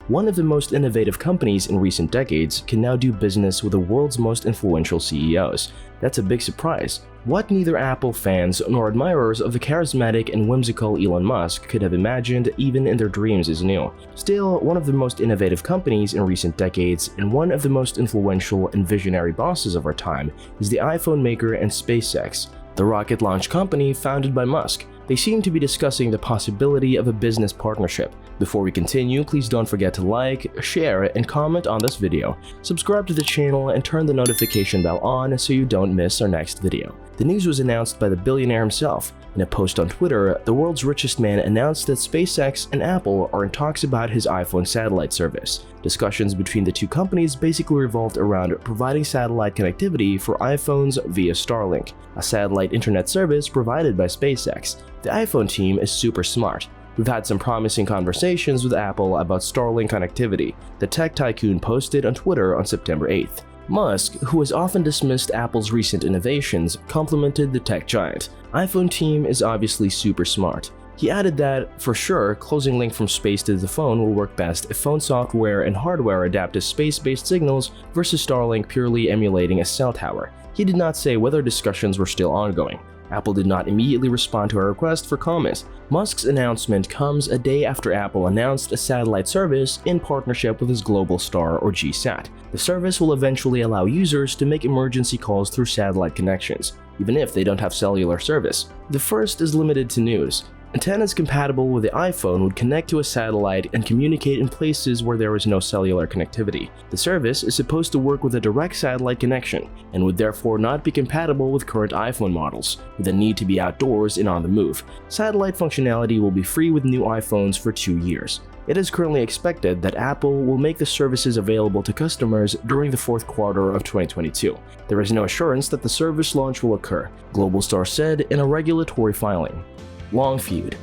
one of the most innovative companies in recent decades can now do business with the world's most influential CEOs. That's a big surprise. What neither Apple fans nor admirers of the charismatic and whimsical Elon Musk could have imagined even in their dreams is new. Still, one of the most innovative companies in recent decades and one of the most influential and visionary bosses of our time is the iPhone maker and SpaceX, the rocket launch company founded by Musk. They seem to be discussing the possibility of a business partnership. Before we continue, please don't forget to like, share, and comment on this video. Subscribe to the channel and turn the notification bell on so you don't miss our next video. The news was announced by the billionaire himself. In a post on Twitter, the world's richest man announced that SpaceX and Apple are in talks about his iPhone satellite service. Discussions between the two companies basically revolved around providing satellite connectivity for iPhones via Starlink, a satellite internet service provided by SpaceX. The iPhone team is super smart. We've had some promising conversations with Apple about Starlink connectivity, the tech tycoon posted on Twitter on September 8th. Musk, who has often dismissed Apple's recent innovations, complimented the tech giant. iPhone team is obviously super smart. He added that, for sure, closing link from space to the phone will work best if phone software and hardware adapt to space-based signals versus Starlink purely emulating a cell tower. He did not say whether discussions were still ongoing. Apple did not immediately respond to our request for comment. Musk's announcement comes a day after Apple announced a satellite service in partnership with his Globalstar or GSAT. The service will eventually allow users to make emergency calls through satellite connections, even if they don't have cellular service. The first is limited to news. Antennas compatible with the iPhone would connect to a satellite and communicate in places where there is no cellular connectivity. The service is supposed to work with a direct satellite connection and would therefore not be compatible with current iPhone models, with a need to be outdoors and on the move. Satellite functionality will be free with new iPhones for 2 years. It is currently expected that Apple will make the services available to customers during the fourth quarter of 2022. There is no assurance that the service launch will occur, Globalstar said in a regulatory filing. Long feud.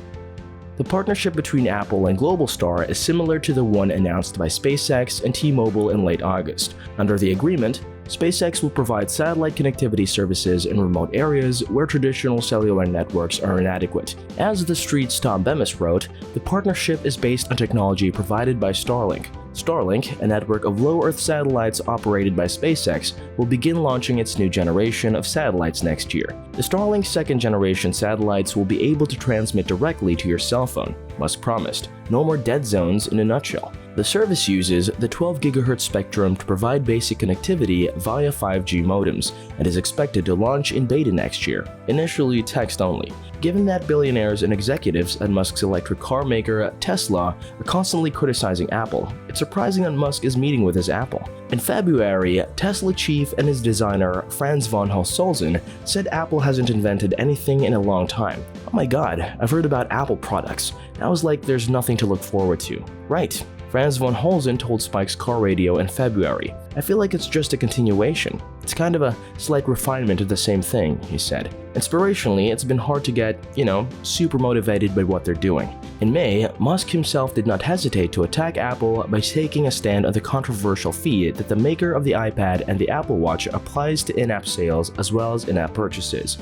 The partnership between Apple and Globalstar is similar to the one announced by SpaceX and T-Mobile in late August. Under the agreement, SpaceX will provide satellite connectivity services in remote areas where traditional cellular networks are inadequate. As The Street's Tom Bemis wrote, the partnership is based on technology provided by Starlink. Starlink, a network of low-Earth satellites operated by SpaceX, will begin launching its new generation of satellites next year. The Starlink second-generation satellites will be able to transmit directly to your cell phone, Musk promised. No more dead zones in a nutshell. The service uses the 12 GHz spectrum to provide basic connectivity via 5G modems and is expected to launch in beta next year, initially text only. Given that billionaires and executives at Musk's electric car maker Tesla are constantly criticizing Apple, it's surprising that Musk is meeting with his Apple. In February, Tesla chief and his designer Franz von Holzhausen said Apple hasn't invented anything in a long time. Oh my god, I've heard about Apple products. Now it's like there's nothing to look forward to. Right. Franz von Holzhausen told Spike's Car Radio in February, "I feel like it's just a continuation. It's kind of a slight refinement of the same thing," he said. Inspirationally, it's been hard to get, super motivated by what they're doing. In May, Musk himself did not hesitate to attack Apple by taking a stand on the controversial fee that the maker of the iPad and the Apple Watch applies to in-app sales as well as in-app purchases.